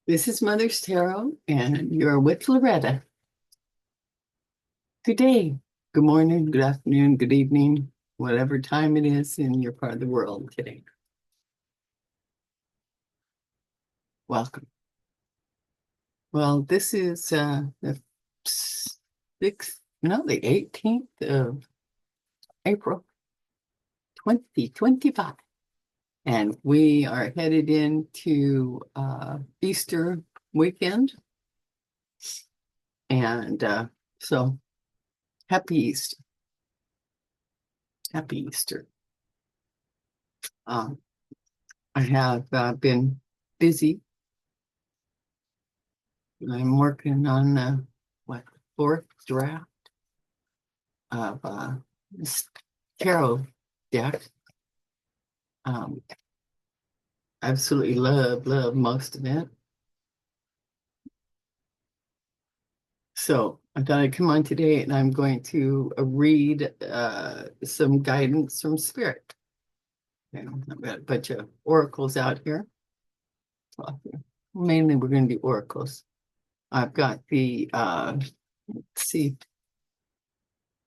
This is Mother's Tarot, and you're with Loretta. Good day, good morning, good afternoon, good evening, whatever time it is in your part of the world today. Welcome. Well, this is the 18th of April, 2025. And we are headed into Easter weekend. And so happy Easter. Happy Easter. Um, I have been busy. I'm working on the fourth draft of this tarot deck. Um, Absolutely love most of it. So I thought I'd come on today and I'm going to read some guidance from Spirit. Okay, I've got a bunch of oracles out here. Well, mainly we're going to do oracles. I've got the, let's see,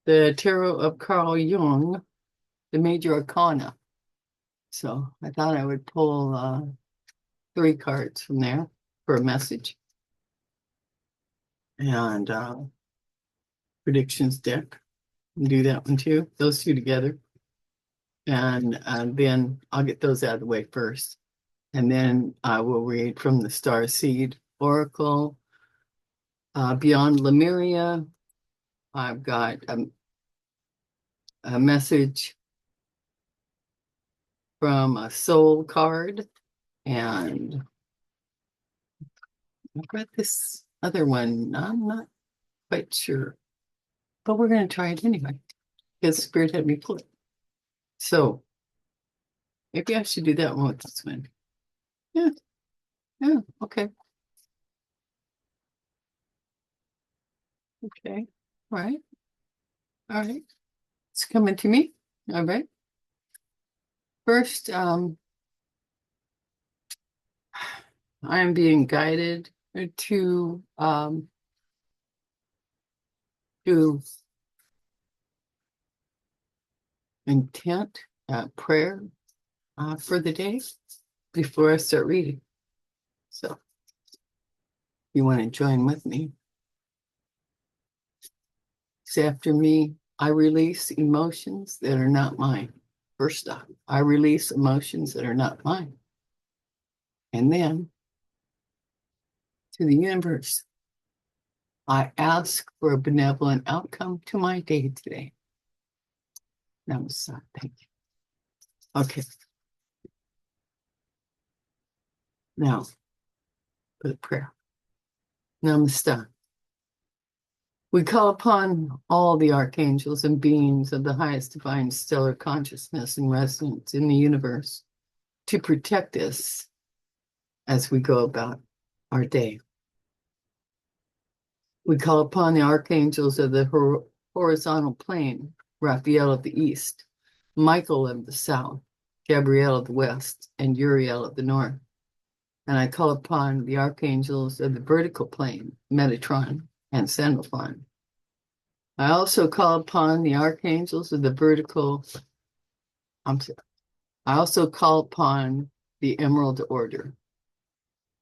the Tarot of Carl Jung, the Major Arcana. So I thought I would pull 3 cards from there for a message. And predictions deck. Do that one too. Those two together. And then I'll get those out of the way first. And then I will read from the Starseed Oracle. Beyond Lemuria, I've got a message from a soul card. And I've got this other one. I'm not quite sure, but we're going to try it anyway because Spirit had me pull it. So maybe I should do that one with this one. Yeah, yeah, okay, okay. All right. It's coming to me. All right. First, I am being guided to intent prayer for the day before I start reading. So you want to join with me. Say after me, I release emotions that are not mine. First off, I release emotions that are not mine. And then to the universe, I ask for a benevolent outcome to my day today. Namaste. Thank you. Okay. Now, for the prayer. Namaste. We call upon all the archangels and beings of the highest divine stellar consciousness and resonance in the universe to protect us as we go about our day. We call upon the archangels of the horizontal plane, Raphael of the east, Michael of the south, Gabriel of the west, and Uriel of the north. And I call upon the archangels of the vertical plane, Metatron and Sandalphon. I also call upon the archangels of the vertical. I also call upon the Emerald Order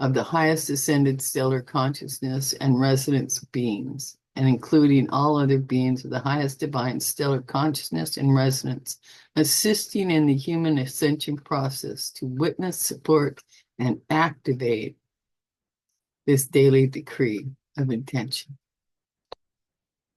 of the highest ascended stellar consciousness and resonance beings, and including all other beings of the highest divine stellar consciousness and resonance, assisting in the human ascension process to witness, support, and activate this daily decree of intention.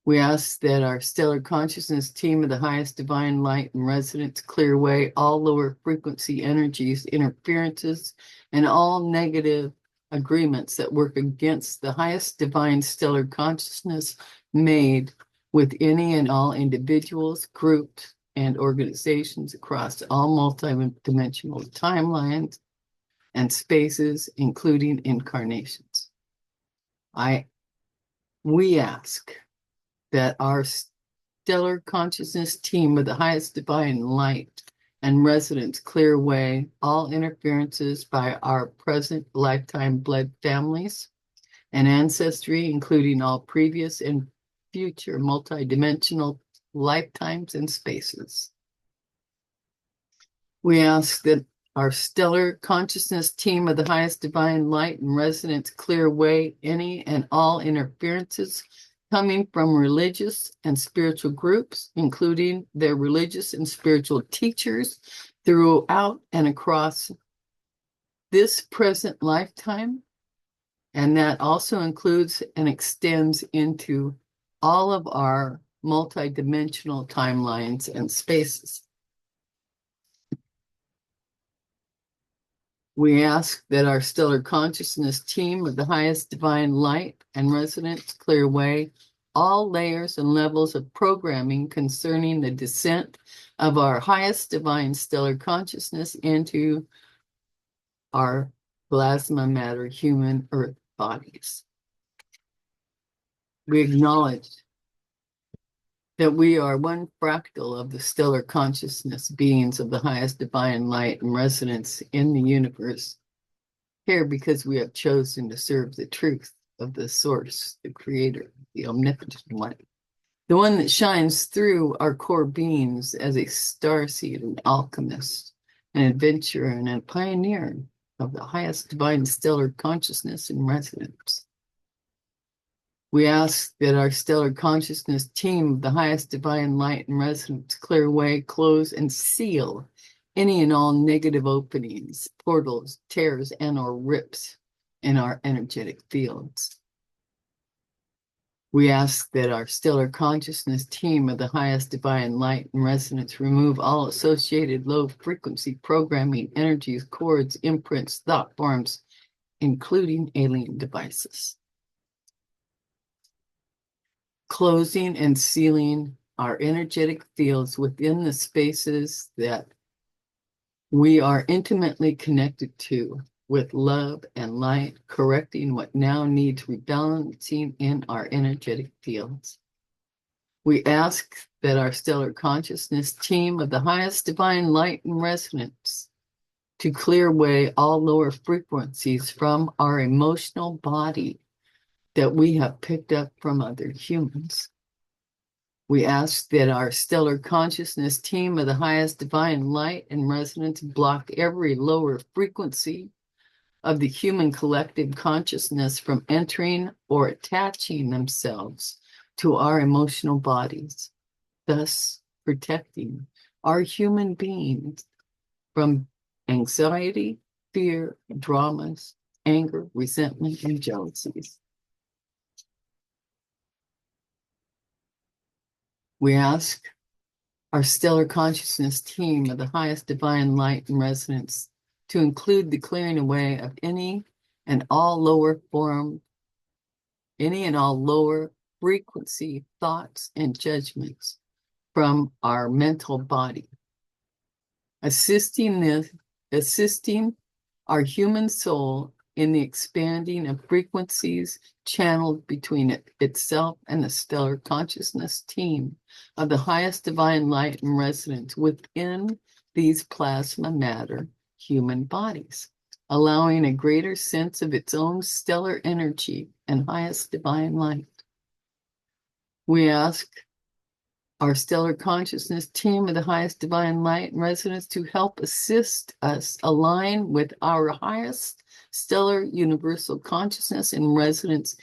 We ask that our stellar consciousness team of the highest divine light and resonance clear away all lower frequency energies, interferences, and all negative agreements that work against the highest divine stellar consciousness made with any and all individuals, groups, and organizations across all multidimensional timelines and spaces, including incarnations. We ask that our stellar consciousness team of the highest divine light and resonance clear away all interferences by our present lifetime blood families and ancestry, including all previous and future multidimensional lifetimes and spaces. We ask that our stellar consciousness team of the highest divine light and resonance clear away any and all interferences coming from religious and spiritual groups, including their religious and spiritual teachers throughout and across this present lifetime. And that also includes and extends into all of our multidimensional timelines and spaces. We ask that our stellar consciousness team of the highest divine light and resonance clear away all layers and levels of programming concerning the descent of our highest divine stellar consciousness into our plasma matter human earth bodies. We acknowledge that we are one fractal of the stellar consciousness beings of the highest divine light and resonance in the universe, here because we have chosen to serve the truth of the source, the creator, the omnipotent one, the one that shines through our core beings as a starseed, an alchemist, an adventurer, and a pioneer of the highest divine stellar consciousness and resonance. We ask that our stellar consciousness team of the highest divine light and resonance clear away, close, and seal any and all negative openings, portals, tears, and or rips in our energetic fields. We ask that our stellar consciousness team of the highest divine light and resonance remove all associated low frequency programming, energies, cords, imprints, thought forms, including alien devices. Closing and sealing our energetic fields within the spaces that we are intimately connected to with love and light, correcting what now needs rebalancing in our energetic fields. We ask that our stellar consciousness team of the highest divine light and resonance to clear away all lower frequencies from our emotional body that we have picked up from other humans. We ask that our stellar consciousness team of the highest divine light and resonance block every lower frequency of the human collective consciousness from entering or attaching themselves to our emotional bodies, thus protecting our human beings from anxiety, fear, dramas, anger, resentment, and jealousies. We ask our stellar consciousness team of the highest divine light and resonance to include the clearing away of any and all lower frequency thoughts and judgments from our mental body, assisting our human soul in the expanding of frequencies channeled between itself and the stellar consciousness team of the highest divine light and resonance within these plasma matter human bodies, allowing a greater sense of its own stellar energy and highest divine light. We ask our stellar consciousness team of the highest divine light and resonance to help assist us align with our highest stellar universal consciousness and resonance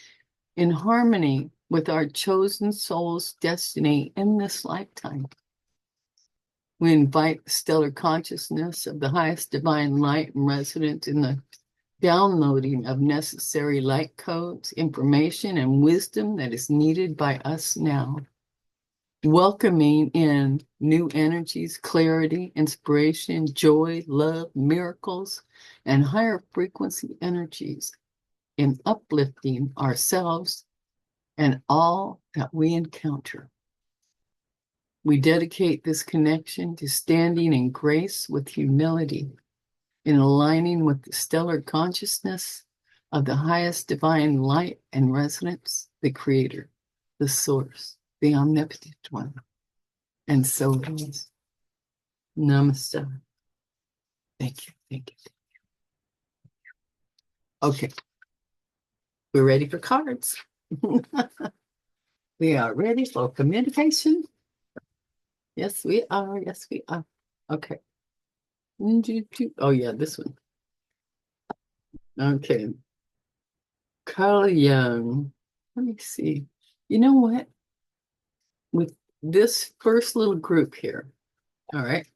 in harmony with our chosen soul's destiny in this lifetime. We invite the stellar consciousness of the highest divine light and resonance in the downloading of necessary light codes, information, and wisdom that is needed by us now. Welcoming in new energies, clarity, inspiration, joy, love, miracles, and higher frequency energies in uplifting ourselves and all that we encounter. We dedicate this connection to standing in grace with humility, in aligning with the stellar consciousness of the highest divine light and resonance, the Creator, the Source, the Omnipotent One. And so it is. Namaste. Thank you. Thank you. Okay. We're ready for cards. We are ready for communication. Yes, we are. Yes, we are. Okay. Oh, yeah, this one. Okay. Carl Jung. Let me see. You know what? With this first little group here, all right.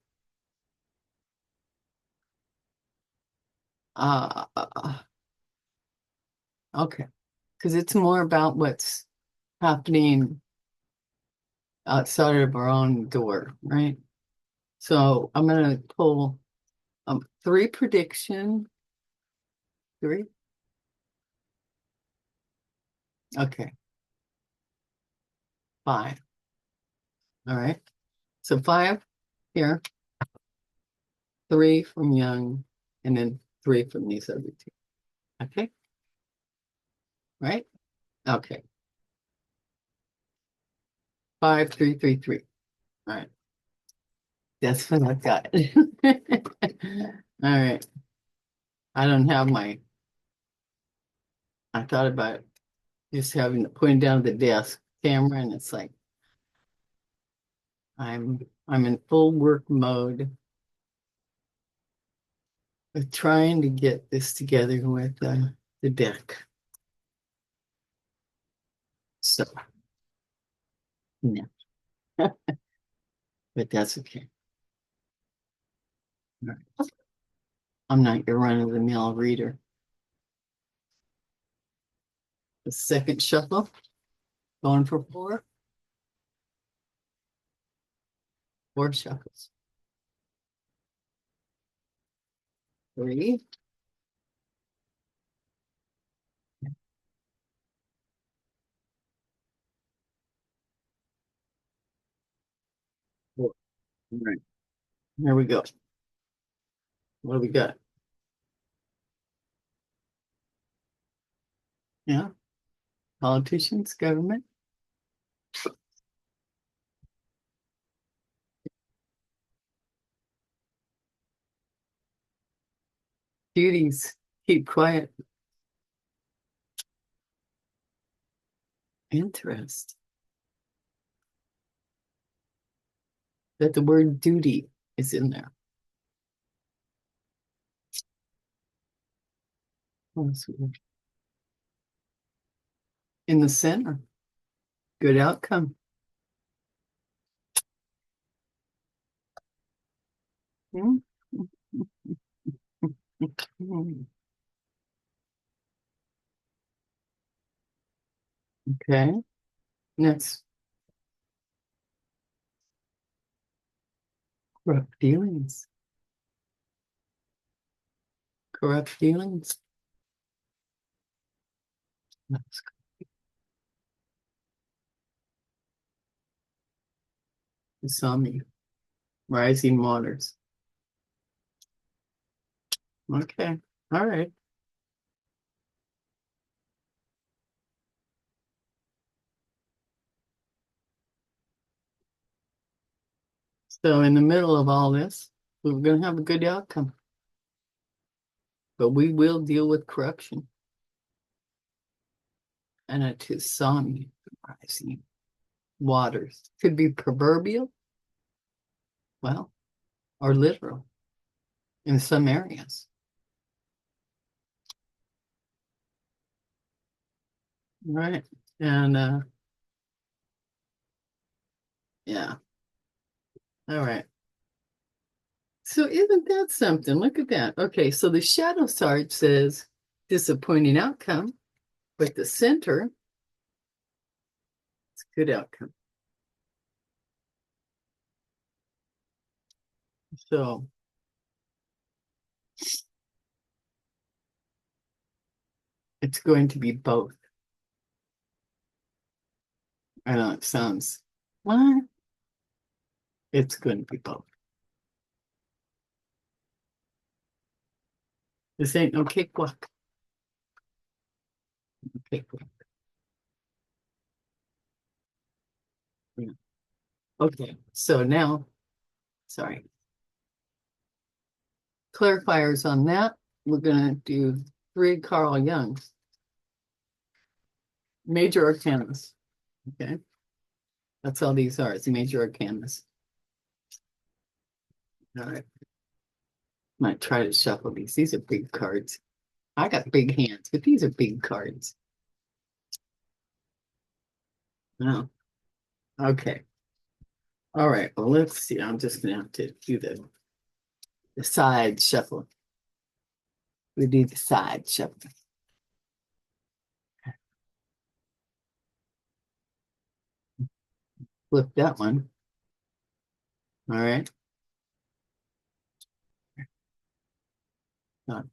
Okay. Because it's more about what's happening outside of our own door, right? So I'm going to pull three prediction. Three? Okay. Five. All right. So five here, three from Young, and then three from these other two. Okay. Right? Okay. 5, 3, 3, 3. All right. That's what I've got. All right. I don't have I thought about just having it putting down the desk camera, and it's like I'm in full work mode of trying to get this together with the deck. So, no, but that's okay. All right. I'm not your run-of-the-mill reader. The second shuffle, going for four shuffles. Three, four. All right, here we go. What do we got? Yeah, politicians, government, duties, keep quiet, interest. That the word duty is in there. Oh, sweet. In the center, good outcome. Hmm. Okay, next, corrupt feelings. Corrupt feelings. That's insomnia, rising waters. Okay, all right. So in the middle of all this, we're going to have a good outcome, but we will deal with corruption and a tsunami, rising waters. Could be proverbial, well, or literal in some areas. Right. And yeah. All right. So isn't that something? Look at that. Okay, so the shadow side says disappointing outcome, but the center, it's good outcome. So it's going to be both. I know it sounds, what? It's going to be both. This ain't no cakewalk. Cakewalk. Yeah. Okay, so now, sorry. clarifiers on that. We're going to do 3 Carl Jungs. Major arcanas. Okay. That's all these are. It's major arcanas. All right. Might try to shuffle these. These are big cards. I got big hands, but these are big cards. No. Okay. All right. Well, let's see. I'm just gonna have to do the side shuffle. We do the side shuffle. Flip that one. All right. Come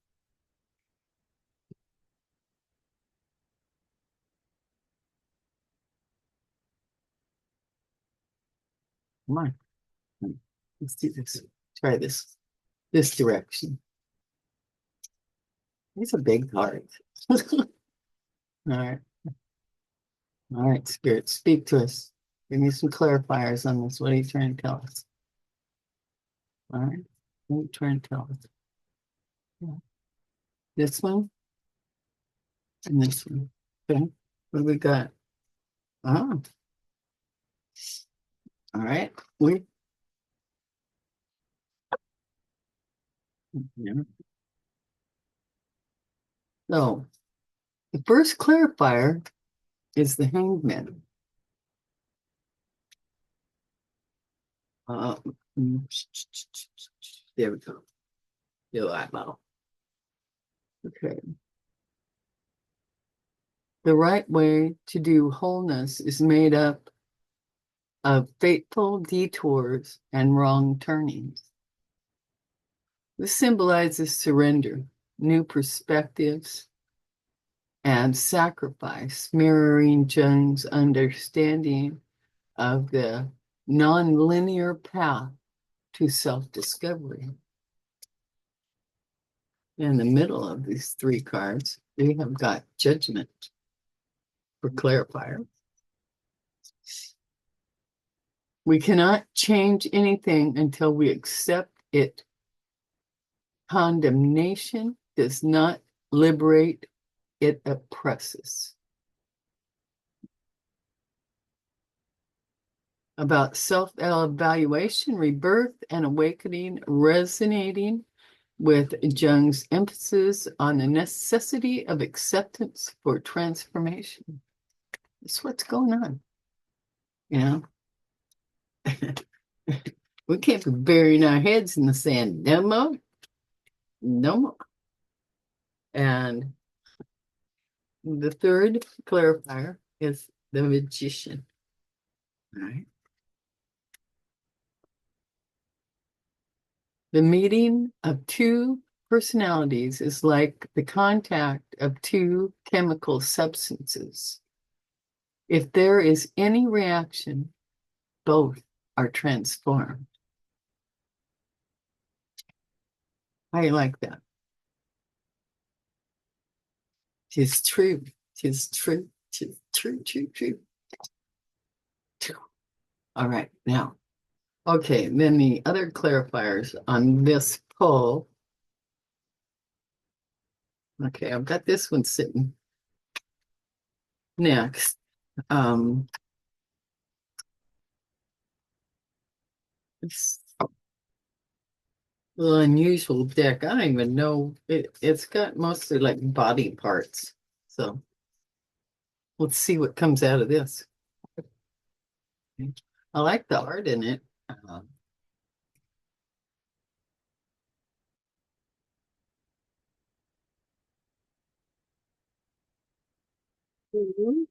on. Let's do this. Try this direction. These are big cards. All right. All right, Spirit, speak to us. Give me some clarifiers on this. What are you trying to tell us? All right. What are you trying to tell us? Yeah. This one and this one. Okay. What do we got? Oh, all right. Yeah. So the first clarifier is the hangman. Uh, mm, there we go. Your eyeball. Okay. The right way to do wholeness is made up of fateful detours and wrong turnings. This symbolizes surrender, new perspectives, and sacrifice, mirroring Jung's understanding of the non-linear path to self-discovery. In the middle of these 3 cards, we have got judgment for clarifier. We cannot change anything until we accept it. Condemnation does not liberate, it oppresses. About self-evaluation, rebirth, and awakening, resonating with Jung's emphasis on the necessity of acceptance for transformation. That's what's going on. You know, we can't be burying our heads in the sand no more. No more. And the third clarifier is the magician. All right. The meeting of 2 personalities is like the contact of 2 chemical substances. If there is any reaction, both are transformed. How do you like that? Tis true. Tis true. Tis true, true, true. All right, now. Okay, then the other clarifiers on this poll. Okay, I've got this one sitting next. It's a little unusual deck. I don't even know. It's got mostly like body parts. So let's see what comes out of this. I like the art in it. Mhm.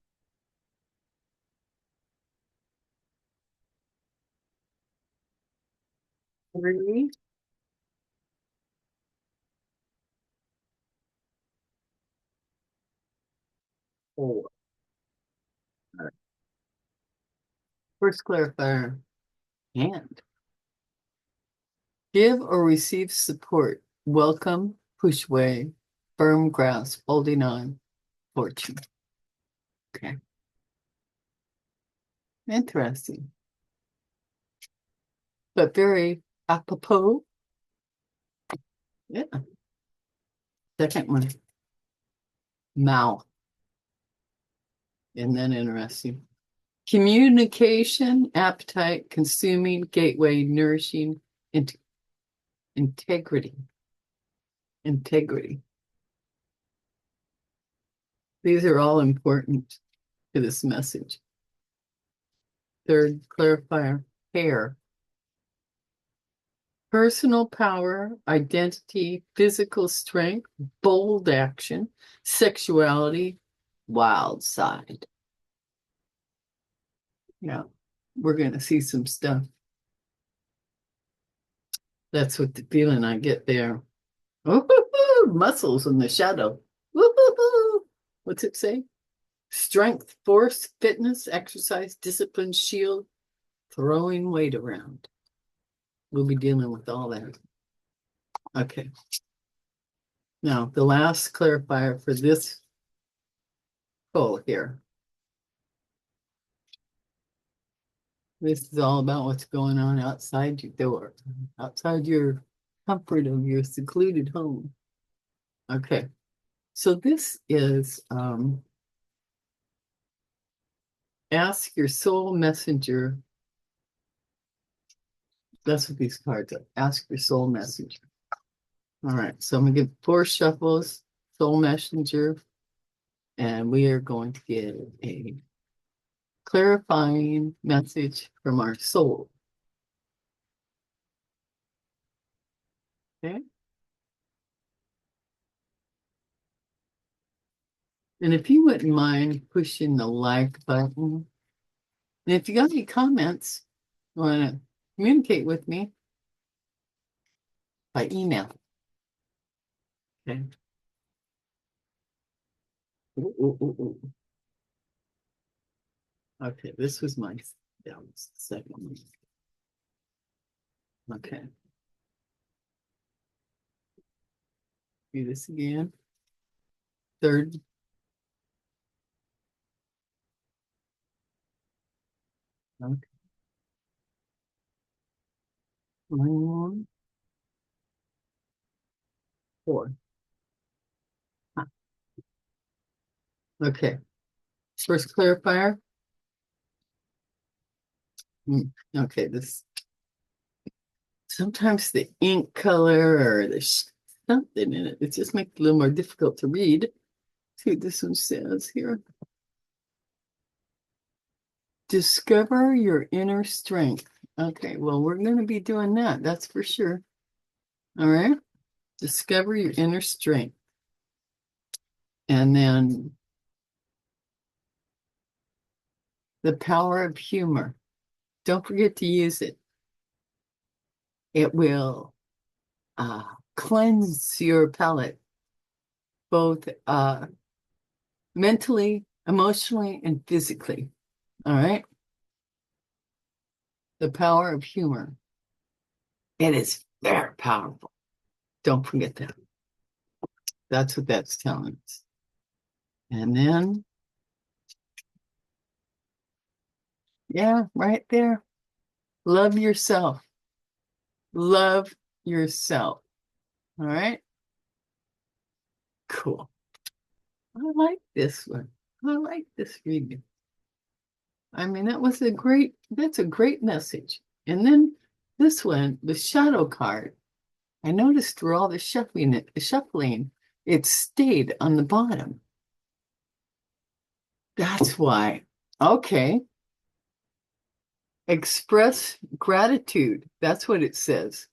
Three, 4. All right. First clarifier, hand. Give or receive support. Welcome, push way, firm grasp, holding on, fortune. Okay. Interesting. But very apropos. Yeah. Second one, mouth. Isn't that interesting? Communication, appetite, consuming, gateway, nourishing, integrity. Integrity. These are all important to this message. Third clarifier, hair. Personal power, identity, physical strength, bold action, sexuality, wild side. Yeah, we're going to see some stuff. That's what the feeling I get there. Woo-hoo-hoo, muscles in the shadow. Woo-hoo-hoo. What's it say? Strength, force, fitness, exercise, discipline, shield, throwing weight around. We'll be dealing with all that. Okay. Now, the last clarifier for this poll here. This is all about what's going on outside your door, outside your comfort of your secluded home. Okay. So this is ask your soul messenger. That's what these cards are. Ask your soul messenger. All right. So I'm going to give 4 shuffles, soul messenger, and we are going to get a clarifying message from our soul. Okay. And if you wouldn't mind pushing the like button, and if you got any comments, want to communicate with me by email. Okay. Ooh, ooh, ooh, ooh. Okay, this was my second one. Okay. Do this again. Third. Okay. 1, 4. Okay. First clarifier. Okay, this sometimes the ink color or there's something in it. It just makes it a little more difficult to read. See what this one says here. Discover your inner strength. Okay, well, we're going to be doing that. That's for sure. All right. Discover your inner strength. And then the power of humor. Don't forget to use it. It will cleanse your palate, both mentally, emotionally, and physically. All right. The power of humor. It is very powerful. Don't forget that. That's what that's telling us. And then, yeah, right there. Love yourself. Love yourself. All right. Cool. I like this one. I like this reading. I mean, that's a great message. And then this one, the shadow card. I noticed through all the shuffling, it stayed on the bottom. That's why. Okay. Express gratitude. That's what it says.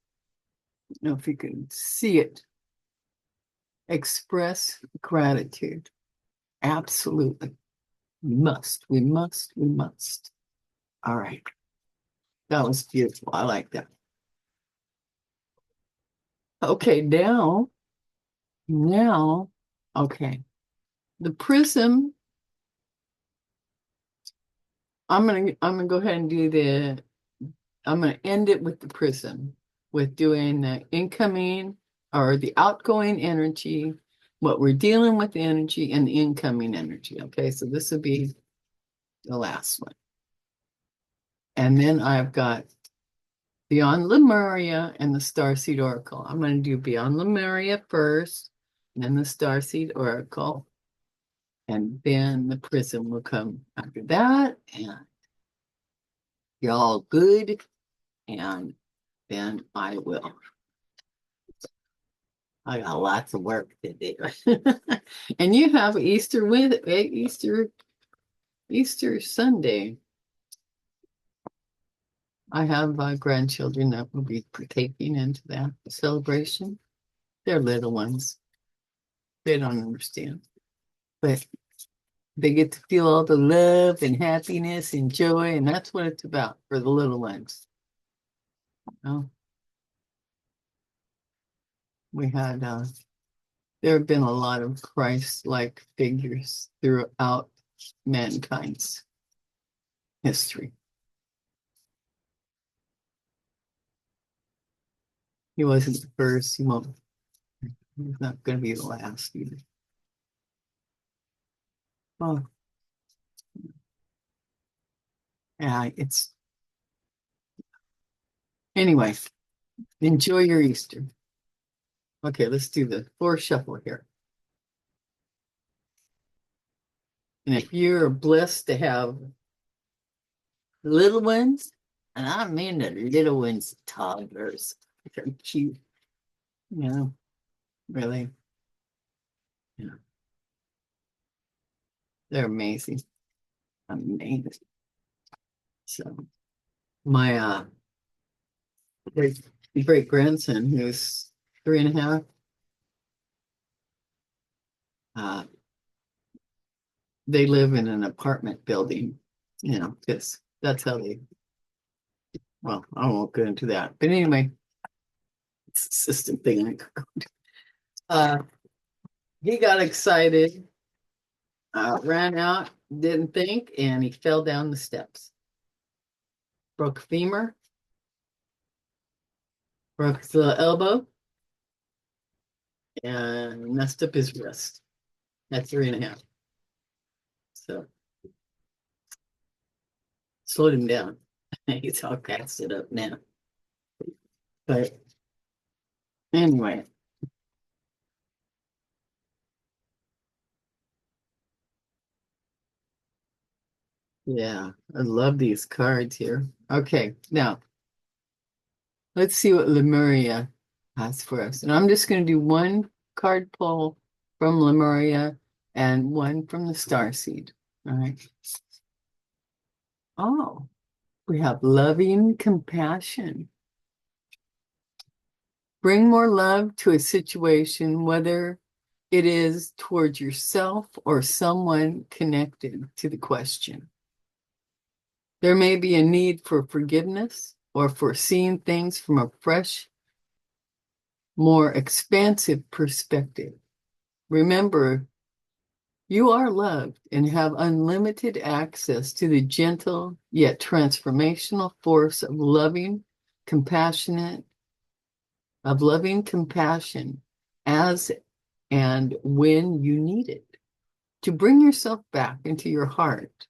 I don't know if you can see it. Express gratitude. Absolutely. We must. All right. That was beautiful. I like that. Okay, now, okay. The prism, I'm gonna go ahead and I'm gonna end it with the prism, with doing the incoming or the outgoing energy, what we're dealing with the energy and the incoming energy. Okay, so this will be the last one. And then I've got Beyond Lemuria and the Starseed Oracle. I'm going to do Beyond Lemuria first, and then the Starseed Oracle, and then the Prism will come after that, and you're all good, and then I will. I got lots of work to do. And you have Easter with Easter Sunday. I have grandchildren that will be partaking into that celebration. They're little ones. They don't understand. But they get to feel all the love and happiness and joy, and that's what it's about for the little ones. Oh, we had there have been a lot of Christ-like figures throughout mankind's history. He wasn't the first. He's not going to be the last either. Oh, yeah. Anyway. Enjoy your Easter. Okay, let's do the 4 shuffle here. And if you're blessed to have little ones, and I mean the little ones, toddlers, they're cute, really, they're amazing, amazing. So my great grandson, who's 3.5, they live in an apartment building, because that's how well, I won't go into that. But anyway, it's a system thing. He got excited, ran out, didn't think, and he fell down the steps. Broke a femur, broke the elbow, and messed up his wrist at 3.5. So slowed him down. He's all casted up now. But anyway, yeah, I love these cards here. Okay, now let's see what Lemuria has for us. And I'm just going to do one card pull from Lemuria and one from the Starseed. All right. Oh, we have loving compassion. Bring more love to a situation, whether it is towards yourself or someone connected to the question. There may be a need for forgiveness or for seeing things from a fresh, more expansive perspective. Remember, you are loved and have unlimited access to the gentle yet transformational force of loving compassion as and when you need it. To bring yourself back into your heart,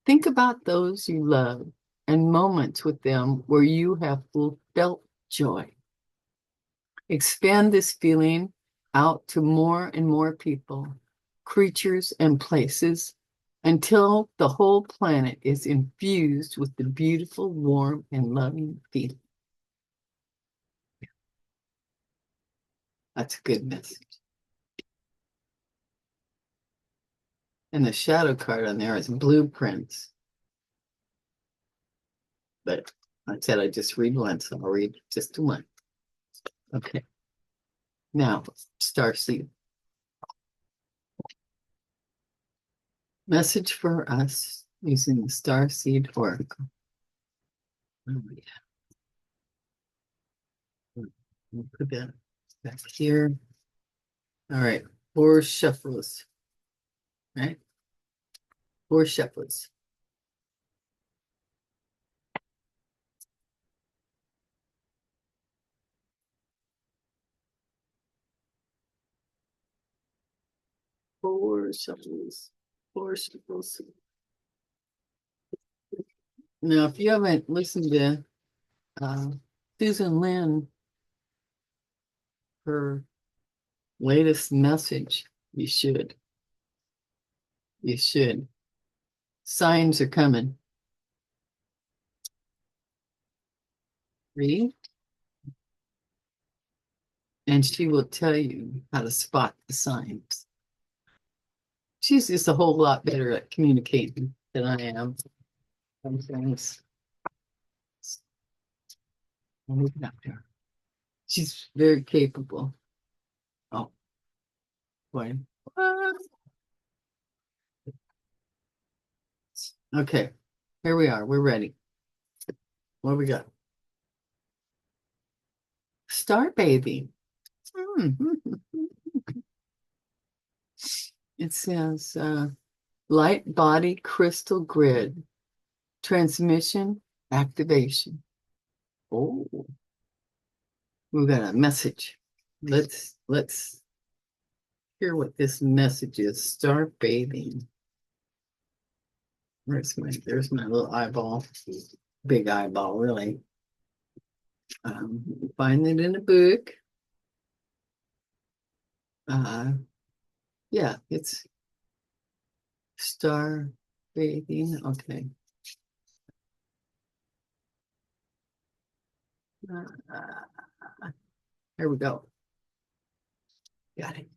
think about those you love and moments with them where you have felt joy. Expand this feeling out to more and more people, creatures, and places until the whole planet is infused with the beautiful, warm, and loving feeling. That's a good message. And the shadow card on there is blueprints. But I said I just read one, so I'll read just one. Okay. Now, Starseed. Message for us using the Starseed Oracle. Oh, yeah. We'll put that back here. All right. 4 shuffles. Right? 4 shuffles. Four shuffles. 4 shuffles. Now, if you haven't listened to Susan Lynn, her latest message, you should. You should. Signs are coming. Read, and she will tell you how to spot the signs. She's just a whole lot better at communicating than I am. Sometimes she's very capable. Oh, boy. Okay, here we are. We're ready. What do we got? Star baby. It says light body crystal grid transmission activation. Oh, we've got a message. Let's hear what this message is. Star bathing. There's my little eyeball. Big eyeball, really. Find it in a book. Yeah, it's star bathing. Okay. Here we go. Got it.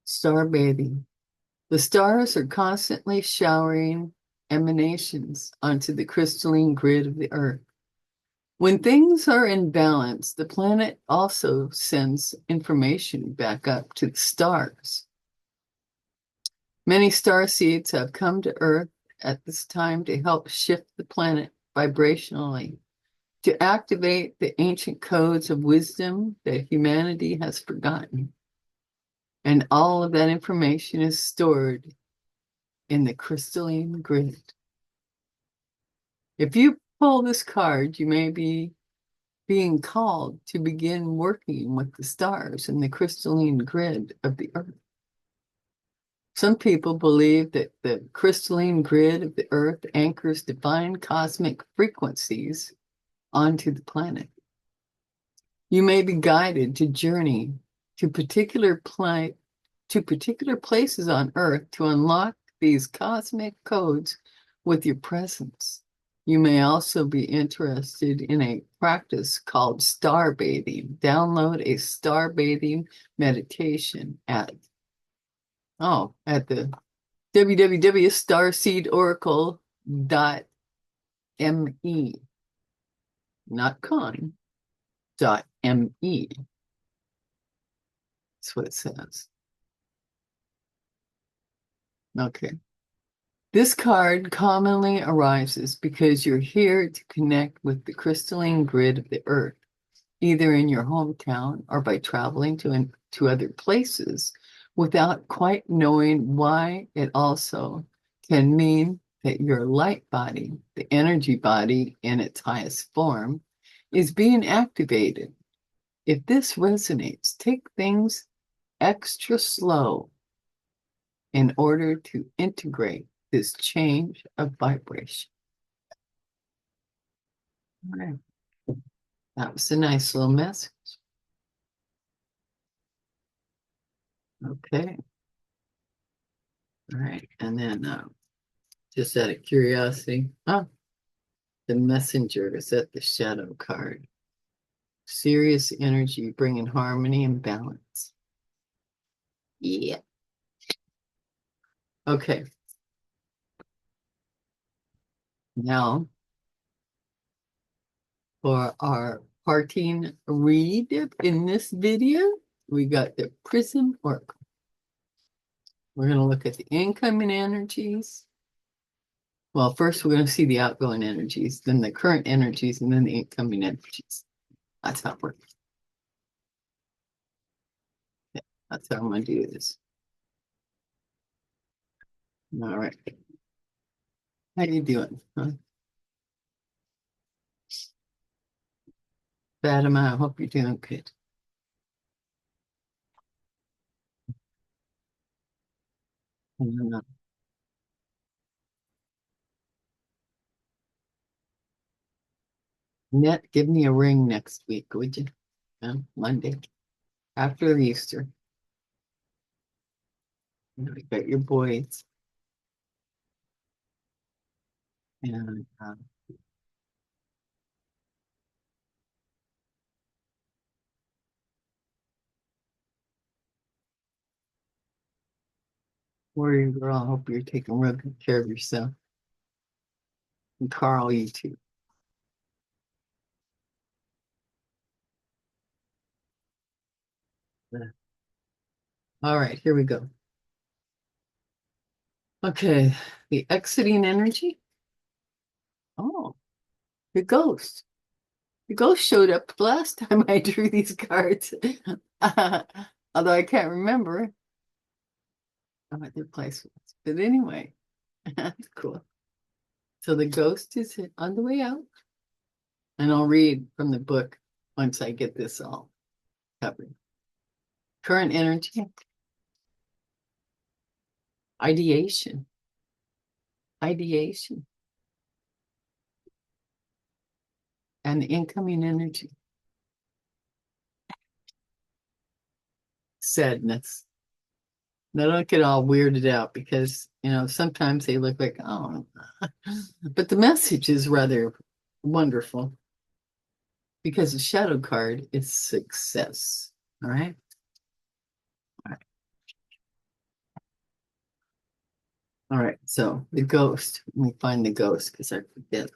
Star bathing. The stars are constantly showering emanations onto the crystalline grid of the Earth. When things are in balance, the planet also sends information back up to the stars. Many star seeds have come to Earth at this time to help shift the planet vibrationally, to activate the ancient codes of wisdom that humanity has forgotten. And all of that information is stored in the crystalline grid. If you pull this card, you may be being called to begin working with the stars in the crystalline grid of the Earth. Some people believe that the crystalline grid of the Earth anchors divine cosmic frequencies onto the planet. You may be guided to journey to particular places on Earth to unlock these cosmic codes with your presence. You may also be interested in a practice called star bathing. Download a star bathing meditation at the www.starseedoracle.me, not con, .me. That's what it says. Okay. This card commonly arises because you're here to connect with the crystalline grid of the Earth, either in your hometown or by traveling to other places without quite knowing why. It also can mean that your light body, the energy body in its highest form, is being activated. If this resonates, take things extra slow in order to integrate this change of vibration. All right. That was a nice little message. Okay. All right. And then just out of curiosity, the messenger is at the shadow card. Serious energy bringing harmony and balance. Yeah. Okay. Now for our parting read in this video, we got the Prism Oracle. We're going to look at the incoming energies. Well, first we're going to see the outgoing energies, then the current energies, and then the incoming energies. That's how it works. Yeah, that's how I'm going to do this. All right. How you doing? Huh? Fatima, I hope you're doing good. Uh, Net, give me a ring next week, would you? Monday, after Easter. We got your boys. And Warrior Girl, I hope you're taking real good care of yourself. And Carl, you too. All right, here we go. Okay, the exiting energy. Oh, the ghost. The ghost showed up last time I drew these cards. Although I can't remember what their place was. But anyway, that's cool. So the ghost is on the way out. And I'll read from the book once I get this all covered. Current energy, ideation, ideation, and incoming energy, sadness. Now don't get all weirded out because, sometimes they look like, oh, but the message is rather wonderful because the shadow card is success. All right. All right. All right. So the ghost, let me find the ghost because I forget.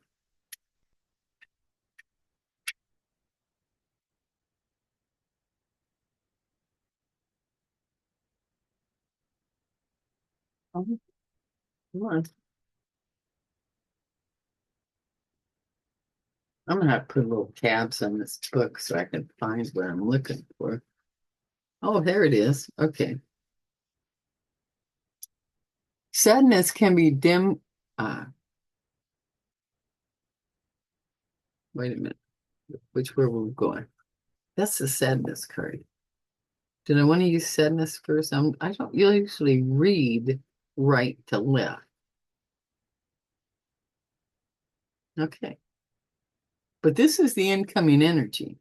Oh, come on. I'm gonna have to put little tabs on this book so I can find what I'm looking for. Oh, there it is. Okay. Sadness can be dim. Wait a minute. Which way were we going? That's the sadness card. Did I want to use sadness first? I don't usually read right to left. Okay. But this is the incoming energy.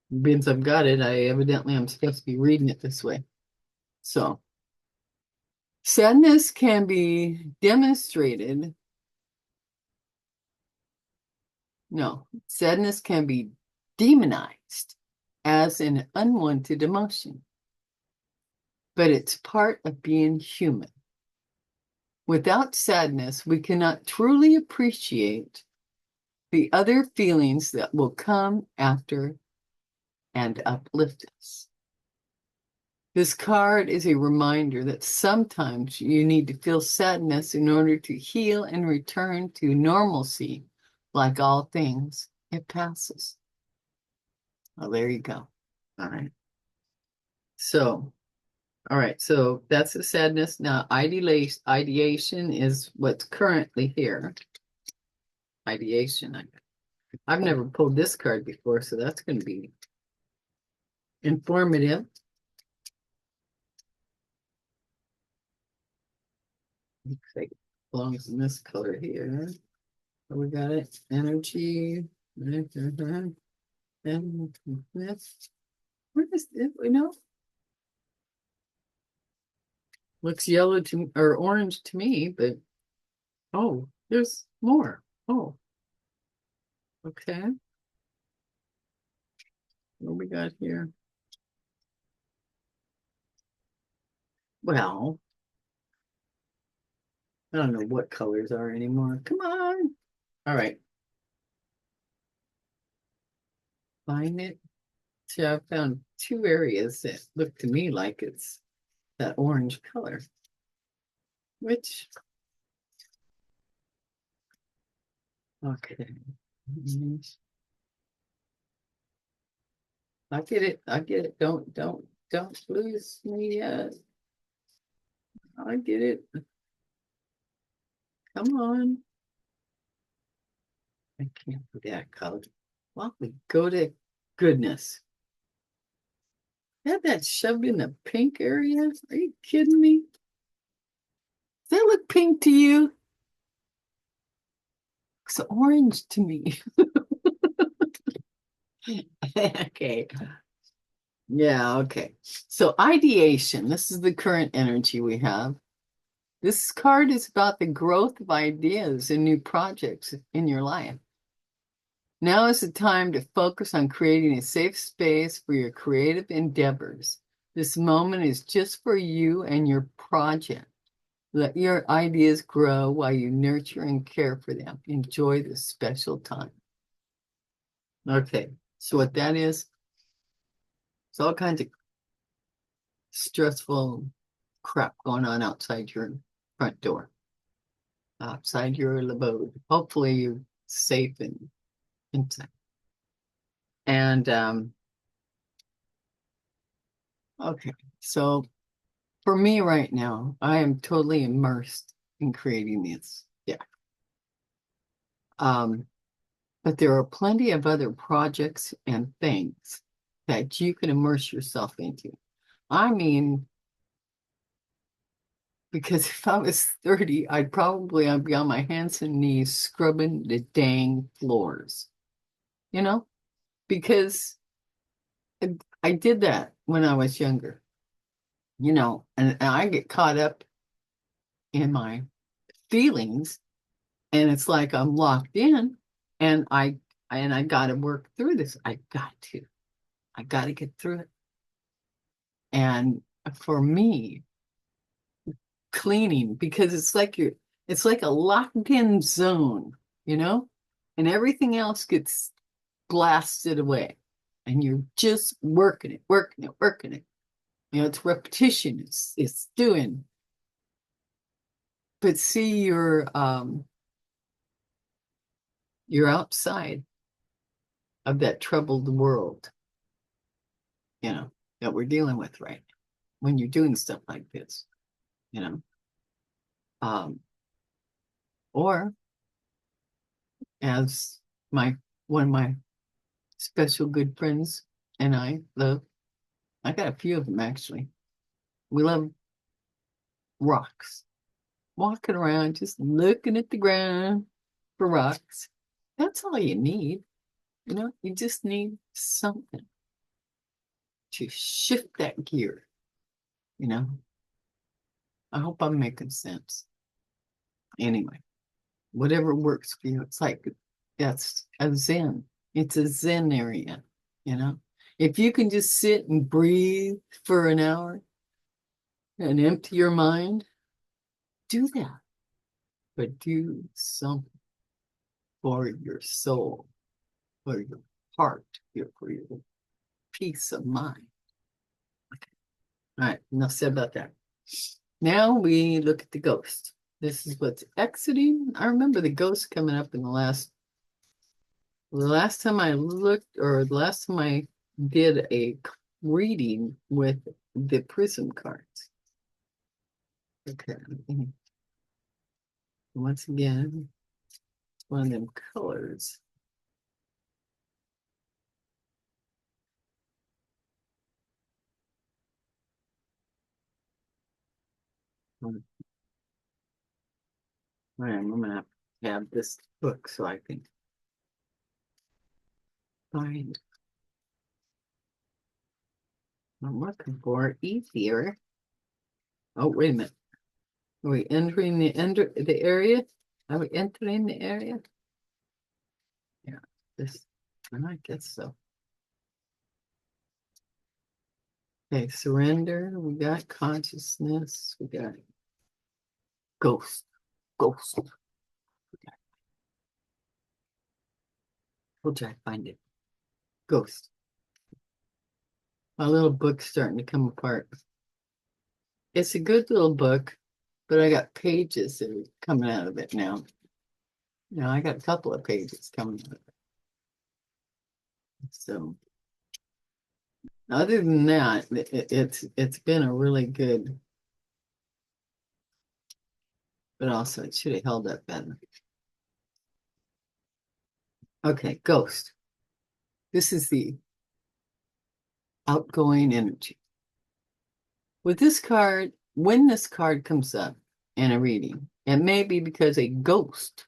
Since I've got it, I evidently am supposed to be reading it this way. So, sadness can be demonstrated. No, sadness can be demonized as an unwanted emotion, but it's part of being human. Without sadness, we cannot truly appreciate the other feelings that will come after and uplift us. This card is a reminder that sometimes you need to feel sadness in order to heal and return to normalcy. Like all things, it passes. Well, there you go. All right. So, all right. So that's the sadness. Now, ideation is what's currently here. Ideation. I've never pulled this card before, so that's going to be informative. Looks like it belongs in this color here. We got it. Energy. And this. What is it? Looks yellow to or orange to me, but oh, there's more. Oh, okay. What we got here? Well, I don't know what colors are anymore. Come on. All right. Find it. See, I found two areas that look to me like it's that orange color, which, okay. I get it. I get it. Don't lose me yet. I get it. Come on. I can't put that color. Well, we go to goodness. Had that shoved in the pink area? Are you kidding me? Does that look pink to you? It's orange to me. Okay. Yeah, okay. So ideation, this is the current energy we have. This card is about the growth of ideas and new projects in your life. Now is the time to focus on creating a safe space for your creative endeavors. This moment is just for you and your project. Let your ideas grow while you nurture and care for them. Enjoy this special time. Okay, so what that is, it's all kinds of stressful crap going on outside your front door, outside your abode. Hopefully you're safe and inside. And okay, so for me right now, I am totally immersed in creating this. Yeah. But there are plenty of other projects and things that you can immerse yourself into. I mean, because if I was 30, I'd be on my hands and knees scrubbing the dang floors, you know, because I did that when I was younger, and I get caught up in my feelings, and it's like I'm locked in, and I got to work through this. I got to get through it. And for me, cleaning, because it's like a locked in zone, you know, and everything else gets blasted away, and you're just working it, working it, working it. It's repetition. It's doing. But see, you're outside of that troubled world, that we're dealing with right now when you're doing stuff like this, you know. Um, or as my one of my special good friends and I love, I got a few of them actually. We love rocks. Walking around, just looking at the ground for rocks. That's all you need. You just need something to shift that gear, you know. I hope I'm making sense. Anyway, whatever works for you. It's like that's a zen. It's a zen area, you know. If you can just sit and breathe for an hour and empty your mind, do that. But do something for your soul, for your heart, for your peace of mind. All right, enough said about that. Now we look at the ghost. This is what's exiting. I remember the ghost coming up in the last time I looked, or the last time I did a reading with the Prism cards. Okay. Once again, one of them colors. I'm gonna have this book so I can find. I'm looking for ether. Oh, wait a minute. Are we entering the area? Are we entering the area? Yeah, I guess so. Okay, surrender. We got consciousness. We got ghost. Ghost. We'll try to find it. Ghost. My little book's starting to come apart. It's a good little book, but I got pages that are coming out of it now. I got a couple of pages coming out of it. So other than that, it's been a really good, but also it should have held up better. Okay, ghost. This is the outgoing energy. With this card, when this card comes up, in a reading. It may be because a ghost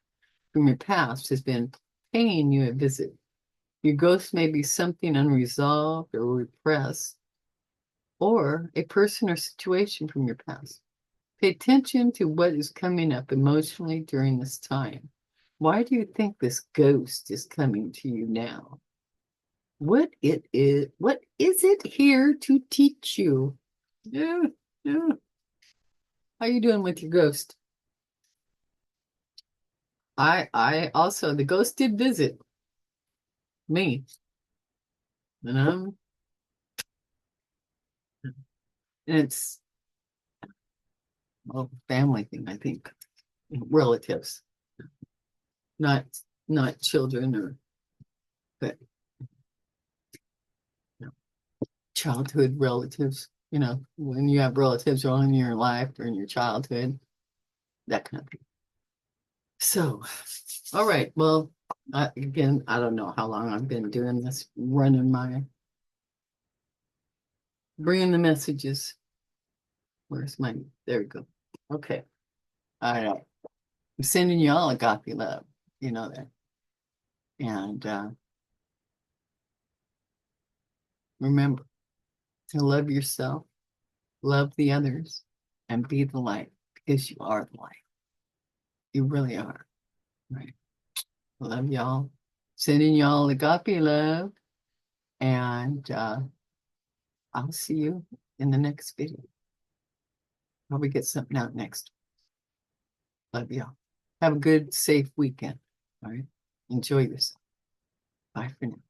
from your past has been paying you a visit. Your ghost may be something unresolved or repressed, or a person or situation from your past. Pay attention to what is coming up emotionally during this time. Why do you think this ghost is coming to you now? What is it here to teach you? Yeah, yeah. How you doing with your ghost? I also, the ghost did visit me, and it's a family thing, I think, relatives, not not children or but you know, childhood relatives. You know, when you have relatives all in your life or in your childhood, that kind of thing. So, all right. Well, again, I don't know how long I've been doing this, bringing the messages. Where's my, there we go. Okay. All right. I'm sending you all a Gothi love. You know that. And remember to love yourself, love the others, and be the light because you are the light. You really are. Right. Love y'all. Sending y'all the Gothi love. And I'll see you in the next video. Probably get something out next. Love y'all. Have a good, safe weekend. All right. Enjoy yourself. Bye for now.